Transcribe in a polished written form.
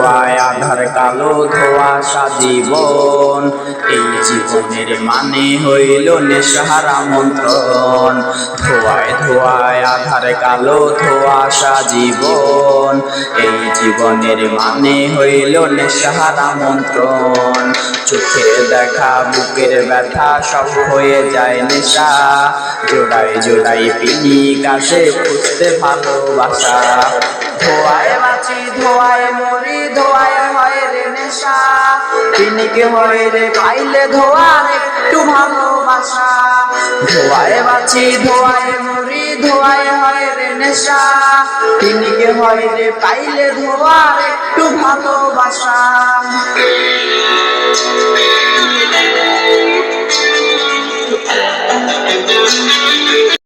ধোয়ায় আধার কালো ধোঁয়াশা জীবন, এই জীবনের মানে হইল নেশার আমন্ত্রণ। ধোয়ায় ধোয়ায় আধার কালো ধোঁয়াশা জীবন, এই জীবনের মানে হইল নেশার আমন্ত্রণ। চোখের দেখা বুকের ব্যথা সব হয়ে যায় নেশা, জোড়ায় জোড়ায় পিনিক আসে খুঁজতে ভালোবাসা। ধোয়ায় বাঁচি ধোয়ায় মরি, ধোয়ায় হয় রে নেশা, পিনিক হয় রে পাইলে ধোয়ার একটু ভালোবাসা। ধোয়ায় বাঁচি ধোয়ায় মরি, ধোয়ায় হয় রে নেশা, পিনিক হয় রে পাইলে ধোয়ার একটু ভালোবাসা।